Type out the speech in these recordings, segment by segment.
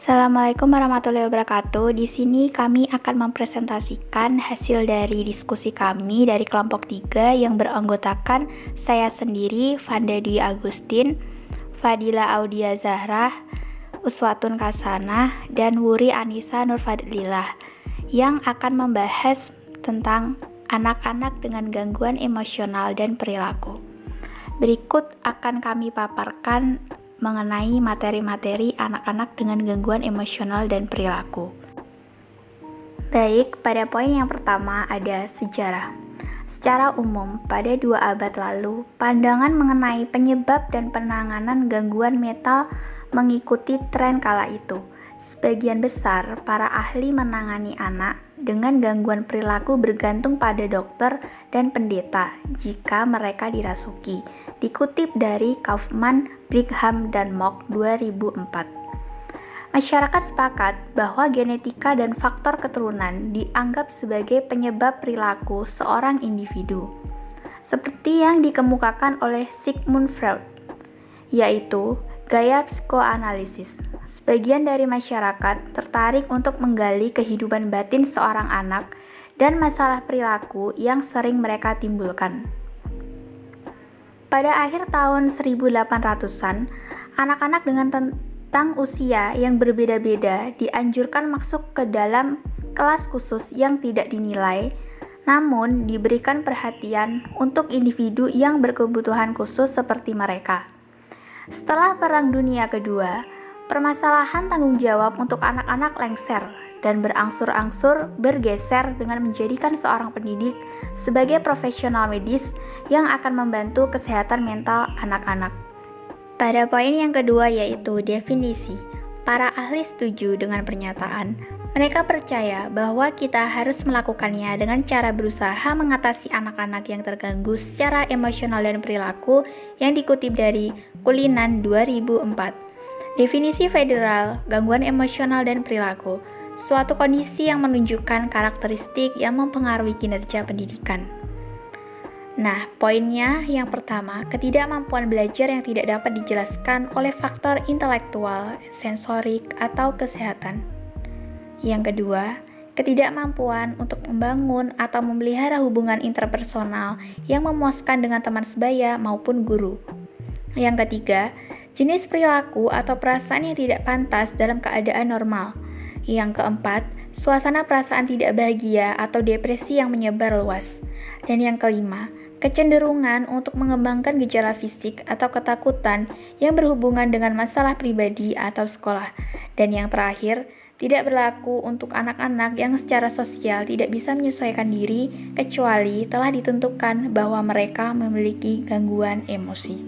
Assalamualaikum warahmatullahi wabarakatuh. Di sini kami akan mempresentasikan hasil dari diskusi kami dari kelompok 3 yang beranggotakan saya sendiri, Vanda Dwi Agustin, Fadila Audia Zahra, Uswatun Kasanah, dan Wuri Anissa Nurfadlilah yang akan membahas tentang anak-anak dengan gangguan emosional dan perilaku. Berikut akan kami paparkan mengenai materi-materi anak-anak dengan gangguan emosional dan perilaku. Baik, pada poin yang pertama ada sejarah. Secara umum, pada 2 abad lalu, pandangan mengenai penyebab dan penanganan gangguan mental mengikuti tren kala itu. Sebagian besar para ahli menangani anak dengan gangguan perilaku bergantung pada dokter dan pendeta jika mereka dirasuki. Dikutip dari Kaufman, Brigham, dan Mock 2004. Masyarakat sepakat bahwa genetika dan faktor keturunan dianggap sebagai penyebab perilaku seorang individu, seperti yang dikemukakan oleh Sigmund Freud, yaitu gaya psikoanalisis. Sebagian dari masyarakat tertarik untuk menggali kehidupan batin seorang anak dan masalah perilaku yang sering mereka timbulkan. Pada akhir tahun 1800-an, anak-anak dengan tentang usia yang berbeda-beda dianjurkan masuk ke dalam kelas khusus yang tidak dinilai, namun diberikan perhatian untuk individu yang berkebutuhan khusus seperti mereka. Setelah Perang Dunia Kedua, permasalahan tanggung jawab untuk anak-anak lengser dan berangsur-angsur bergeser dengan menjadikan seorang pendidik sebagai profesional medis yang akan membantu kesehatan mental anak-anak. Pada poin yang kedua yaitu definisi. Para ahli setuju dengan pernyataan. Mereka percaya bahwa kita harus melakukannya dengan cara berusaha mengatasi anak-anak yang terganggu secara emosional dan perilaku yang dikutip dari Cullinan 2004. Definisi federal, gangguan emosional dan perilaku, suatu kondisi yang menunjukkan karakteristik yang mempengaruhi kinerja pendidikan. Nah, poinnya yang pertama, ketidakmampuan belajar yang tidak dapat dijelaskan oleh faktor intelektual, sensorik, atau kesehatan. Yang kedua, ketidakmampuan untuk membangun atau memelihara hubungan interpersonal yang memuaskan dengan teman sebaya maupun guru. Yang ketiga, jenis perilaku atau perasaan yang tidak pantas dalam keadaan normal. Yang keempat, suasana perasaan tidak bahagia atau depresi yang menyebar luas. Dan yang kelima, kecenderungan untuk mengembangkan gejala fisik atau ketakutan yang berhubungan dengan masalah pribadi atau sekolah. Dan yang terakhir, tidak berlaku untuk anak-anak yang secara sosial tidak bisa menyesuaikan diri kecuali telah ditentukan bahwa mereka memiliki gangguan emosi.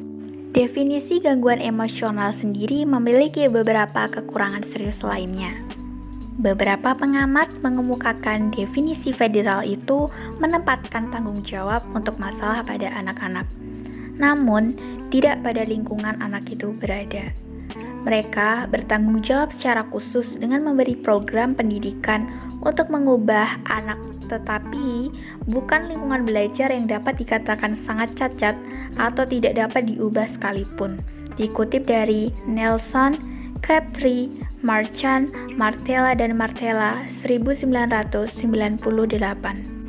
Definisi gangguan emosional sendiri memiliki beberapa kekurangan serius lainnya. Beberapa pengamat mengemukakan definisi federal itu menempatkan tanggung jawab untuk masalah pada anak-anak, namun tidak pada lingkungan anak itu berada. Mereka bertanggung jawab secara khusus dengan memberi program pendidikan untuk mengubah anak, tetapi bukan lingkungan belajar yang dapat dikatakan sangat cacat atau tidak dapat diubah sekalipun. Dikutip dari Nelson, Crabtree, Marchand, Martella, dan Martella 1998.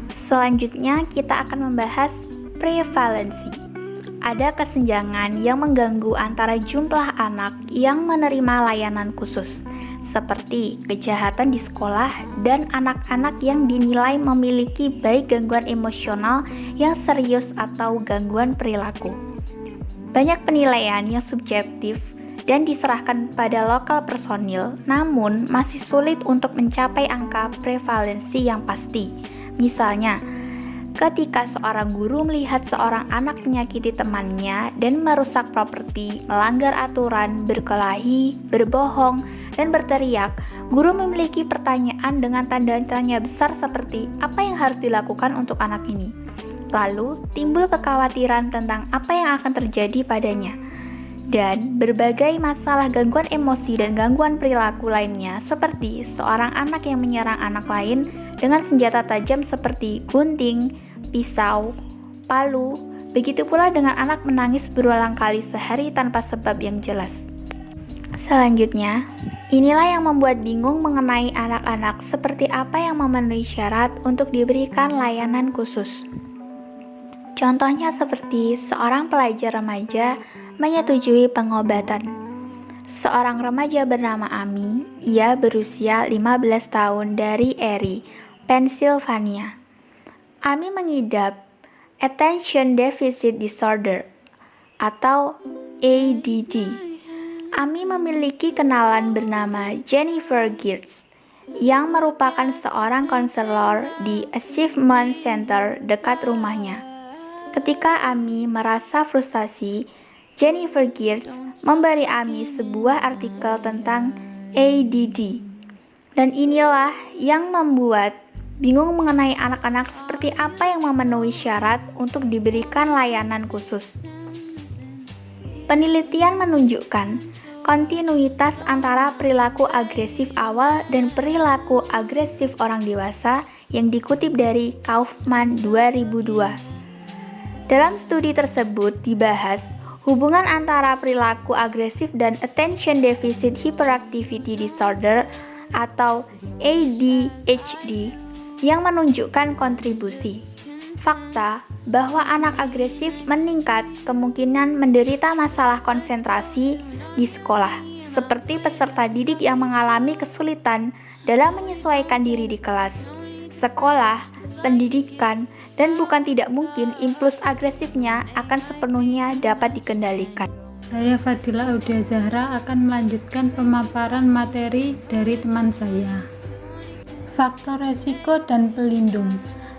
Selanjutnya kita akan membahas prevalensi. Ada kesenjangan yang mengganggu antara jumlah anak yang menerima layanan khusus, seperti kejahatan di sekolah dan anak-anak yang dinilai memiliki baik gangguan emosional yang serius atau gangguan perilaku. Banyak penilaian yang subjektif dan diserahkan pada lokal personil, namun masih sulit untuk mencapai angka prevalensi yang pasti. Misalnya, ketika seorang guru melihat seorang anak menyakiti temannya dan merusak properti, melanggar aturan, berkelahi, berbohong, dan berteriak, guru memiliki pertanyaan dengan tanda tanya besar seperti apa yang harus dilakukan untuk anak ini. Lalu, timbul kekhawatiran tentang apa yang akan terjadi padanya. Dan berbagai masalah gangguan emosi dan gangguan perilaku lainnya seperti seorang anak yang menyerang anak lain dengan senjata tajam seperti gunting, pisau, palu, begitu pula dengan anak menangis berulang kali sehari tanpa sebab yang jelas. Selanjutnya, Inilah yang membuat bingung mengenai anak-anak seperti apa yang memenuhi syarat untuk diberikan layanan khusus. Contohnya seperti seorang pelajar remaja menyetujui pengobatan. Seorang remaja bernama Amy, ia berusia 15 tahun dari Erie, Pennsylvania. Amy mengidap Attention Deficit Disorder atau ADD. Amy memiliki kenalan bernama Jennifer Geertz yang merupakan seorang konselor di Achievement Center dekat rumahnya. Ketika Amy merasa frustasi, Jennifer Geertz memberi Amy sebuah artikel tentang ADD. Dan inilah yang membuat bingung mengenai anak-anak seperti apa yang memenuhi syarat untuk diberikan layanan khusus. Penelitian menunjukkan kontinuitas antara perilaku agresif awal dan perilaku agresif orang dewasa yang dikutip dari Kaufman 2002. Dalam studi tersebut dibahas hubungan antara perilaku agresif dan Attention Deficit Hyperactivity Disorder atau ADHD yang menunjukkan kontribusi. Fakta bahwa anak agresif meningkat kemungkinan menderita masalah konsentrasi di sekolah, seperti peserta didik yang mengalami kesulitan dalam menyesuaikan diri di kelas, sekolah, pendidikan, dan bukan tidak mungkin impuls agresifnya akan sepenuhnya dapat dikendalikan. Saya Fadila Audia Zahra akan melanjutkan pemaparan materi dari teman saya. Faktor resiko dan pelindung.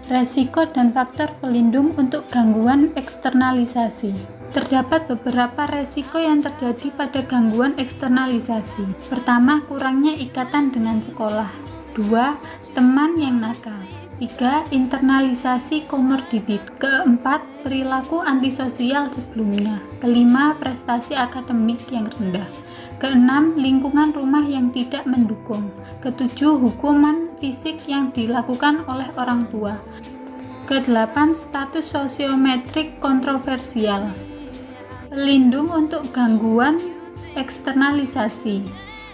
Resiko dan faktor pelindung untuk gangguan eksternalisasi. Terdapat beberapa resiko yang terjadi pada gangguan eksternalisasi. Pertama, kurangnya ikatan dengan sekolah. 2. Teman yang nakal. 3. Internalisasi komorbid. Keempat, perilaku antisosial sebelumnya. Kelima, prestasi akademik yang rendah. Keenam, lingkungan rumah yang tidak mendukung. Ketujuh, hukuman fisik yang dilakukan oleh orang tua. Kedelapan, status sosiometrik kontroversial. Pelindung untuk gangguan eksternalisasi.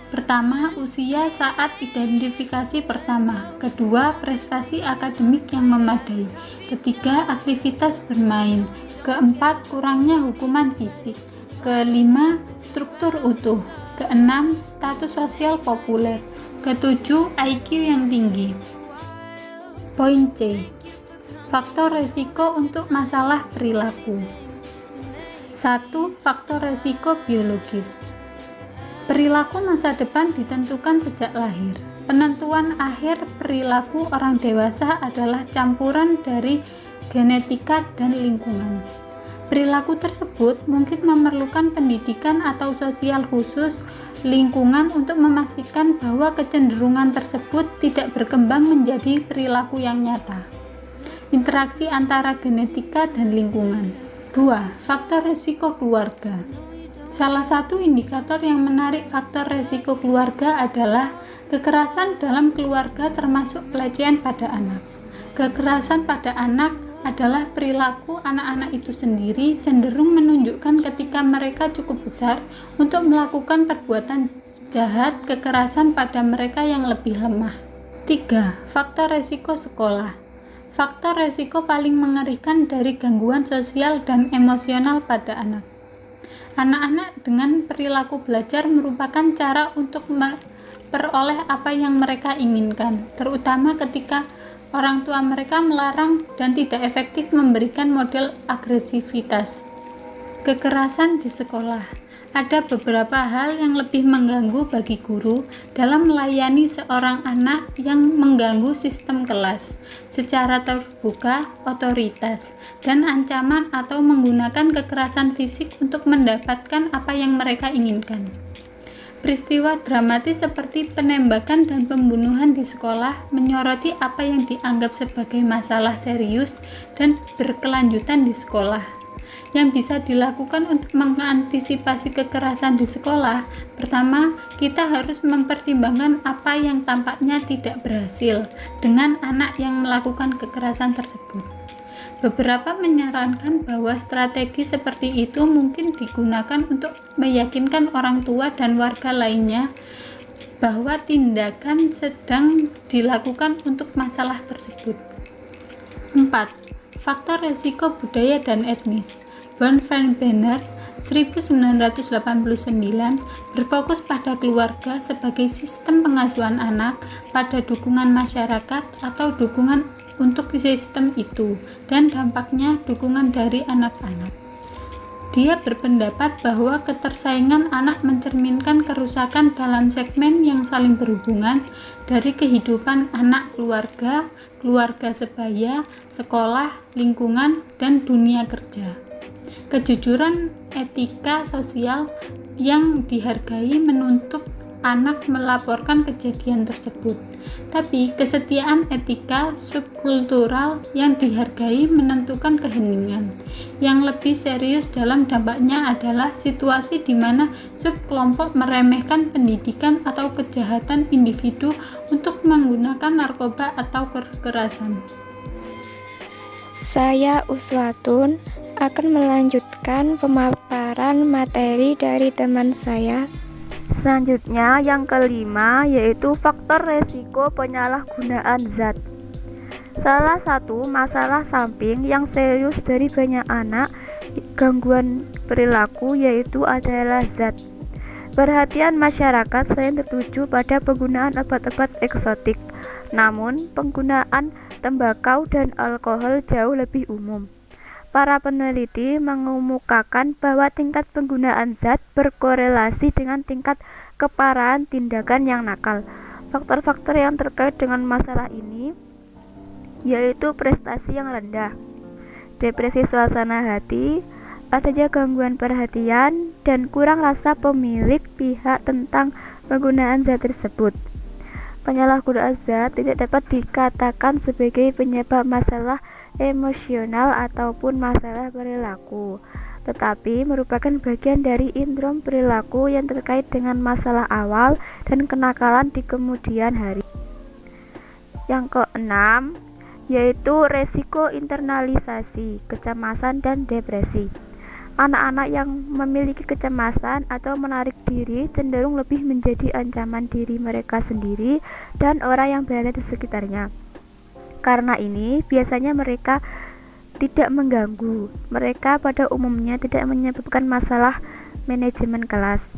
Pertama, usia saat identifikasi pertama. Kedua, prestasi akademik yang memadai. Ketiga, aktivitas bermain. Keempat, kurangnya hukuman fisik. Kelima, struktur utuh. Keenam, status sosial populer. Ketujuh, IQ yang tinggi. Poin C. Faktor resiko untuk masalah perilaku. 1. Faktor resiko biologis. Perilaku masa depan ditentukan sejak lahir. Penentuan akhir perilaku orang dewasa adalah campuran dari genetika dan lingkungan. Perilaku tersebut mungkin memerlukan pendidikan atau sosial khusus lingkungan untuk memastikan bahwa kecenderungan tersebut tidak berkembang menjadi perilaku yang nyata. Interaksi antara genetika dan lingkungan. 2. Faktor risiko keluarga. Salah satu indikator yang menarik faktor risiko keluarga adalah kekerasan dalam keluarga termasuk pelecehan pada anak. Kekerasan pada anak adalah perilaku anak-anak itu sendiri cenderung menunjukkan ketika mereka cukup besar untuk melakukan perbuatan jahat kekerasan pada mereka yang lebih lemah. 3. Faktor resiko sekolah. Faktor resiko paling mengerikan dari gangguan sosial dan emosional pada anak. Anak-anak dengan perilaku belajar merupakan cara untuk memperoleh apa yang mereka inginkan, terutama ketika orang tua mereka melarang dan tidak efektif memberikan model agresivitas. Kekerasan di sekolah. Ada beberapa hal yang lebih mengganggu bagi guru dalam melayani seorang anak yang mengganggu sistem kelas secara terbuka, otoritas, dan ancaman atau menggunakan kekerasan fisik untuk mendapatkan apa yang mereka inginkan. Peristiwa dramatis seperti penembakan dan pembunuhan di sekolah menyoroti apa yang dianggap sebagai masalah serius dan berkelanjutan di sekolah. Yang bisa dilakukan untuk mengantisipasi kekerasan di sekolah, pertama, kita harus mempertimbangkan apa yang tampaknya tidak berhasil dengan anak yang melakukan kekerasan tersebut. Beberapa menyarankan bahwa strategi seperti itu mungkin digunakan untuk meyakinkan orang tua dan warga lainnya bahwa tindakan sedang dilakukan untuk masalah tersebut. 4. Faktor resiko budaya dan etnis. Von Frauenberger 1989 berfokus pada keluarga sebagai sistem pengasuhan anak, pada dukungan masyarakat atau dukungan untuk sistem itu, dan dampaknya dukungan dari anak-anak. Dia berpendapat bahwa ketersaingan anak mencerminkan kerusakan dalam segmen yang saling berhubungan dari kehidupan anak, keluarga, keluarga sebaya, sekolah, lingkungan, dan dunia kerja. Kejujuran etika sosial yang dihargai menuntut anak melaporkan kejadian tersebut. Tapi kesetiaan etika subkultural yang dihargai menentukan keheningan. Yang lebih serius dalam dampaknya adalah situasi di mana subkelompok meremehkan pendidikan atau kejahatan individu untuk menggunakan narkoba atau kekerasan. Saya Uswatun akan melanjutkan pemaparan materi dari teman saya. Selanjutnya yang kelima yaitu faktor resiko penyalahgunaan zat. Salah satu masalah samping yang serius dari banyak anak gangguan perilaku yaitu adalah zat. Perhatian masyarakat sering tertuju pada penggunaan obat-obat eksotik, namun penggunaan tembakau dan alkohol jauh lebih umum. Para peneliti mengemukakan bahwa tingkat penggunaan zat berkorelasi dengan tingkat keparahan tindakan yang nakal. Faktor-faktor yang terkait dengan masalah ini yaitu prestasi yang rendah, depresi suasana hati, adanya gangguan perhatian, dan kurang rasa pemilik pihak tentang penggunaan zat tersebut. Penyalahgunaan zat tidak dapat dikatakan sebagai penyebab masalah emosional ataupun masalah perilaku, tetapi merupakan bagian dari indrom perilaku yang terkait dengan masalah awal dan kenakalan di kemudian hari. Yang keenam yaitu resiko internalisasi, kecemasan, dan depresi. Anak-anak yang memiliki kecemasan atau menarik diri cenderung lebih menjadi ancaman diri mereka sendiri dan orang yang berada di sekitarnya. Karena ini, biasanya mereka tidak mengganggu. Mereka pada umumnya tidak menyebabkan masalah manajemen kelas.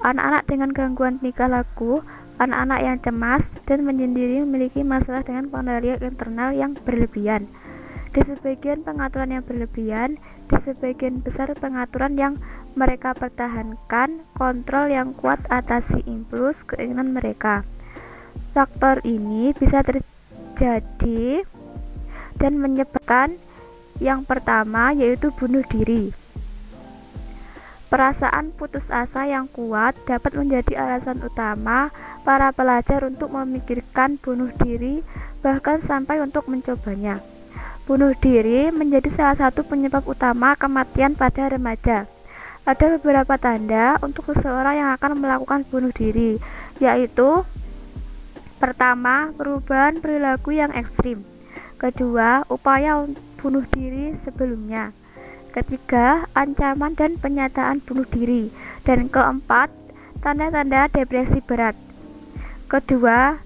Anak-anak dengan gangguan tingkah laku, anak-anak yang cemas dan menyendiri memiliki masalah dengan pengendalian internal yang berlebihan. Di sebagian pengaturan yang berlebihan, di sebagian besar pengaturan yang mereka pertahankan, kontrol yang kuat atasi impuls keinginan mereka. Faktor ini bisa terjadi dan menyebabkan yang pertama yaitu bunuh diri. Perasaan putus asa yang kuat dapat menjadi alasan utama para pelajar untuk memikirkan bunuh diri, bahkan sampai untuk mencobanya. Bunuh diri menjadi salah satu penyebab utama kematian pada remaja. Ada beberapa tanda untuk seseorang yang akan melakukan bunuh diri, yaitu pertama, perubahan perilaku yang ekstrim. Kedua, upaya bunuh diri sebelumnya. Ketiga, ancaman dan penyataan bunuh diri. Dan keempat, tanda-tanda depresi berat. Kedua,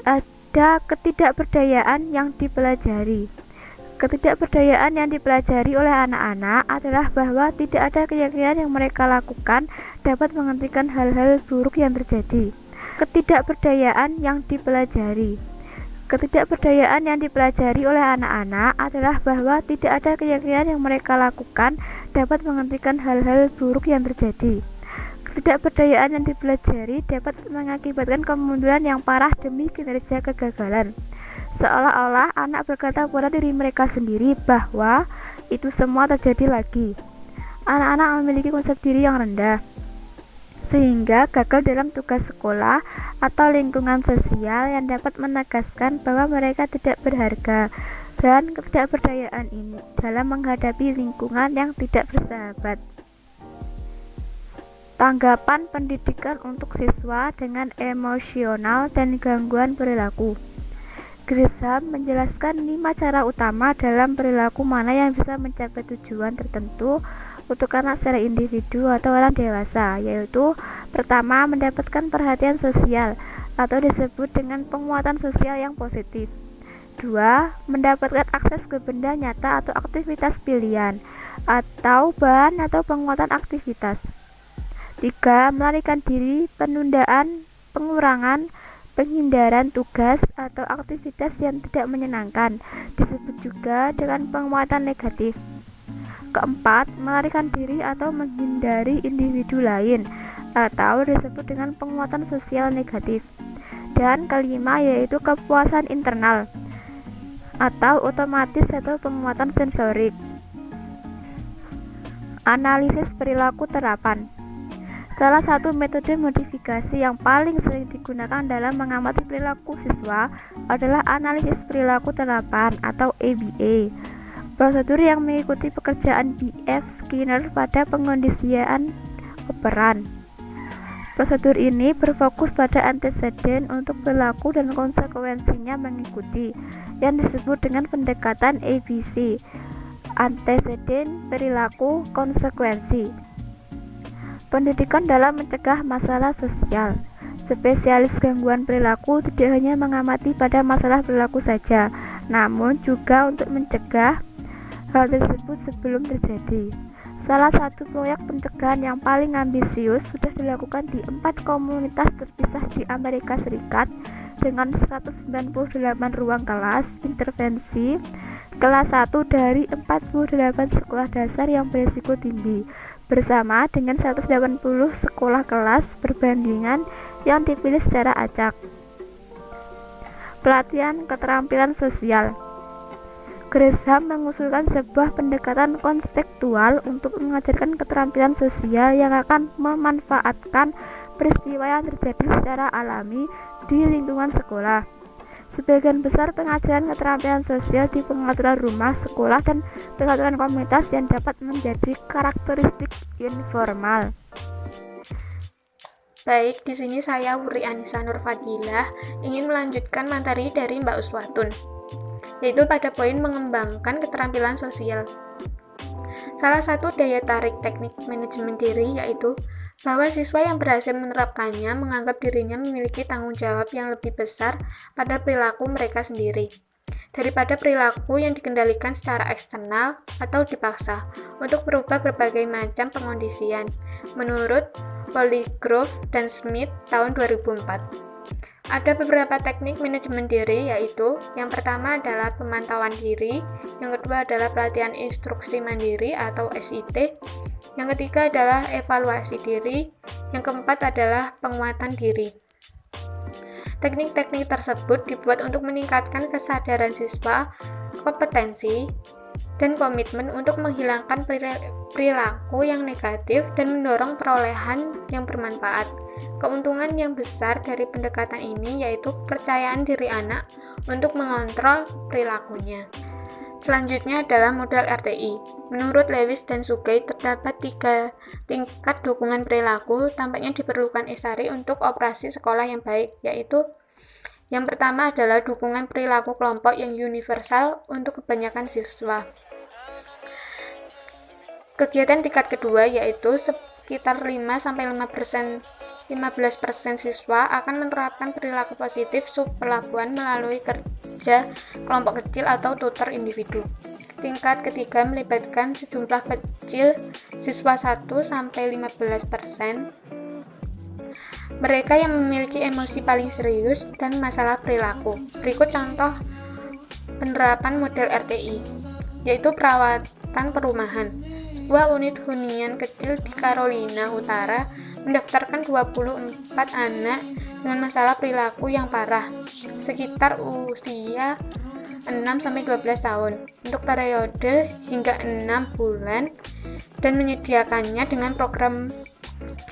ada ketidakberdayaan yang dipelajari. Ketidakberdayaan yang dipelajari oleh anak-anak adalah bahwa tidak ada keyakinan yang mereka lakukan dapat menghentikan hal-hal buruk yang terjadi. Ketidakberdayaan yang dipelajari. Ketidakberdayaan yang dipelajari oleh anak-anak adalah bahwa tidak ada keyakinan yang mereka lakukan dapat menghentikan hal-hal buruk yang terjadi. Ketidakberdayaan yang dipelajari dapat mengakibatkan kemunduran yang parah demi kinerja kegagalan. Seolah-olah anak berkata pada diri mereka sendiri bahwa itu semua terjadi lagi. Anak-anak memiliki konsep diri yang rendah, sehingga gagal dalam tugas sekolah atau lingkungan sosial yang dapat menegaskan bahwa mereka tidak berharga, dan ketidakberdayaan ini dalam menghadapi lingkungan yang tidak bersahabat. Tanggapan pendidikan untuk siswa dengan emosional dan gangguan perilaku. Grisham menjelaskan 5 cara utama dalam perilaku mana yang bisa mencapai tujuan tertentu untuk anak secara individu atau orang dewasa, yaitu pertama, mendapatkan perhatian sosial atau disebut dengan penguatan sosial yang positif. 2. Mendapatkan akses ke benda nyata atau aktivitas pilihan atau bahan atau penguatan aktivitas. 3. Melarikan diri, penundaan, pengurangan, penghindaran tugas atau aktivitas yang tidak menyenangkan, disebut juga dengan penguatan negatif. 4. Melarikan diri atau menghindari individu lain atau disebut dengan penguatan sosial negatif. Dan 5, yaitu kepuasan internal atau otomatis atau penguatan sensorik. Analisis perilaku terapan. Salah satu metode modifikasi yang paling sering digunakan dalam mengamati perilaku siswa adalah analisis perilaku terapan atau ABA. Prosedur yang mengikuti pekerjaan B.F. Skinner pada pengondisian operan. Prosedur ini berfokus pada anteseden untuk perilaku dan konsekuensinya mengikuti, yang disebut dengan pendekatan ABC, anteseden, perilaku, konsekuensi. Pendidikan dalam mencegah masalah sosial. Spesialis gangguan perilaku tidak hanya mengamati pada masalah perilaku saja, namun juga untuk mencegah hal tersebut sebelum terjadi. Salah satu proyek pencegahan yang paling ambisius sudah dilakukan di 4 komunitas terpisah di Amerika Serikat dengan 198 ruang kelas intervensi kelas 1 dari 48 sekolah dasar yang berisiko tinggi, bersama dengan 180 sekolah kelas perbandingan yang dipilih secara acak. Pelatihan keterampilan sosial. Gresham mengusulkan sebuah pendekatan konstekstual untuk mengajarkan keterampilan sosial yang akan memanfaatkan peristiwa yang terjadi secara alami di lingkungan sekolah. Sebagian besar pengajaran keterampilan sosial di pengaturan rumah, sekolah, dan pengaturan komunitas yang dapat menjadi karakteristik informal. Baik, di sini saya Wuri Anissa Nur Fadilah ingin melanjutkan materi dari Mbak Uswatun, yaitu pada poin mengembangkan keterampilan sosial. Salah satu daya tarik teknik manajemen diri yaitu bahwa siswa yang berhasil menerapkannya menganggap dirinya memiliki tanggung jawab yang lebih besar pada perilaku mereka sendiri daripada perilaku yang dikendalikan secara eksternal atau dipaksa untuk berubah berbagai macam pengondisian, menurut Polygrove dan Smith tahun 2004. Ada beberapa teknik manajemen diri, yaitu yang pertama adalah pemantauan diri, yang kedua adalah pelatihan instruksi mandiri atau SIT, yang ketiga adalah evaluasi diri, yang keempat adalah penguatan diri. Teknik-teknik tersebut dibuat untuk meningkatkan kesadaran siswa, kompetensi, dan komitmen untuk menghilangkan perilaku yang negatif dan mendorong perolehan yang bermanfaat. Keuntungan yang besar dari pendekatan ini yaitu kepercayaan diri anak untuk mengontrol perilakunya. Selanjutnya adalah model RTI. Menurut Lewis dan Sugei, terdapat 3 tingkat dukungan perilaku tampaknya diperlukan Esari untuk operasi sekolah yang baik, yaitu yang pertama adalah dukungan perilaku kelompok yang universal untuk kebanyakan siswa. Kegiatan tingkat kedua yaitu sekitar 5-15% siswa akan menerapkan perilaku positif subpelabuhan melalui kerja kelompok kecil atau tutor individu. Tingkat ketiga melibatkan sejumlah kecil siswa 1-15%. Mereka yang memiliki emosi paling serius dan masalah perilaku. Berikut contoh penerapan model RTI, yaitu perawatan perumahan. Sebuah unit hunian kecil di Carolina Utara mendaftarkan 24 anak dengan masalah perilaku yang parah, sekitar usia 6-12 tahun, untuk periode hingga 6 bulan, dan menyediakannya dengan program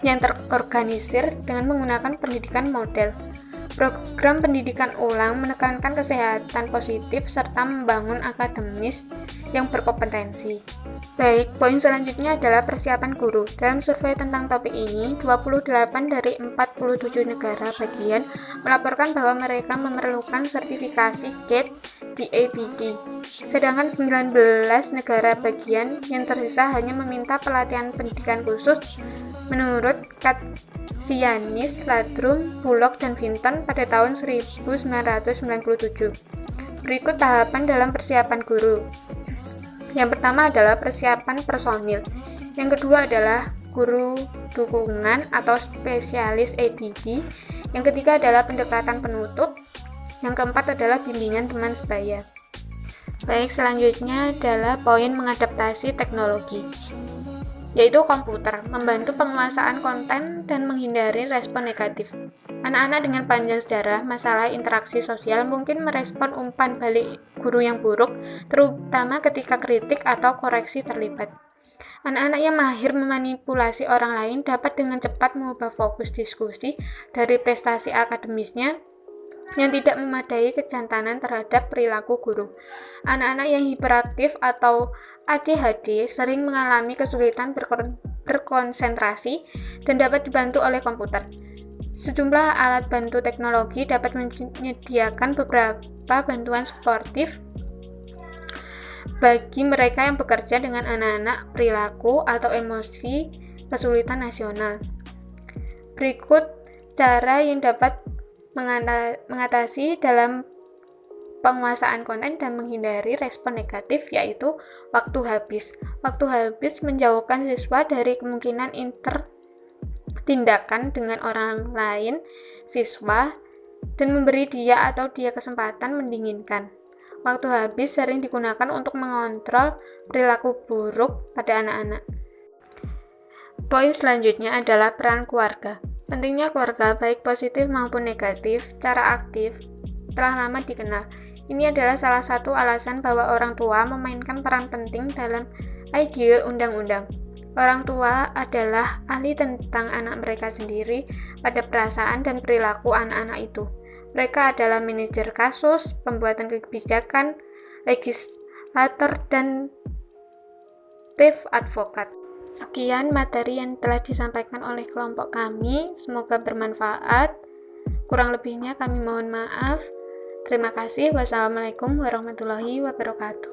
yang terorganisir dengan menggunakan pendidikan model. Program pendidikan ulang menekankan kesehatan positif serta membangun akademis yang berkompetensi. Baik, poin selanjutnya adalah persiapan guru. Dalam survei tentang topik ini, 28 dari 47 negara bagian melaporkan bahwa mereka memerlukan sertifikasi GATE di ABD. Sedangkan 19 negara bagian yang tersisa hanya meminta pelatihan pendidikan khusus menurut Katsianis, Ladrum, Bullock, dan Vinton pada tahun 1997. Berikut tahapan dalam persiapan guru. Yang pertama adalah persiapan personil. Yang kedua adalah guru dukungan atau spesialis ABD. Yang ketiga adalah pendekatan penutup. Yang keempat adalah bimbingan teman sebaya. Baik, selanjutnya adalah poin mengadaptasi teknologi, yaitu komputer, membantu penguasaan konten dan menghindari respon negatif. Anak-anak dengan panjang sejarah masalah interaksi sosial mungkin merespon umpan balik guru yang buruk, terutama ketika kritik atau koreksi terlibat. Anak-anak yang mahir memanipulasi orang lain dapat dengan cepat mengubah fokus diskusi dari prestasi akademisnya yang tidak memadai kejantanan terhadap perilaku guru. Anak-anak yang hiperaktif atau ADHD sering mengalami kesulitan berkonsentrasi dan dapat dibantu oleh komputer. Sejumlah alat bantu teknologi dapat menyediakan beberapa bantuan suportif bagi mereka yang bekerja dengan anak-anak perilaku atau emosi kesulitan nasional. Berikut cara yang dapat mengatasi dalam penguasaan konten dan menghindari respon negatif, yaitu waktu habis. Waktu habis menjauhkan siswa dari kemungkinan tindakan dengan orang lain siswa dan memberi dia atau dia kesempatan mendinginkan. Waktu habis sering digunakan untuk mengontrol perilaku buruk pada anak-anak. Poin selanjutnya adalah peran keluarga. Pentingnya keluarga, baik positif maupun negatif, cara aktif, telah lama dikenal. Ini adalah salah satu alasan bahwa orang tua memainkan peran penting dalam ide undang-undang. Orang tua adalah ahli tentang anak mereka sendiri pada perasaan dan perilaku anak-anak itu. Mereka adalah manajer kasus, pembuatan kebijakan, legislator, dan chief advokat. Sekian materi yang telah disampaikan oleh kelompok kami, semoga bermanfaat. Kurang lebihnya kami mohon maaf. Terima kasih. Wassalamualaikum warahmatullahi wabarakatuh.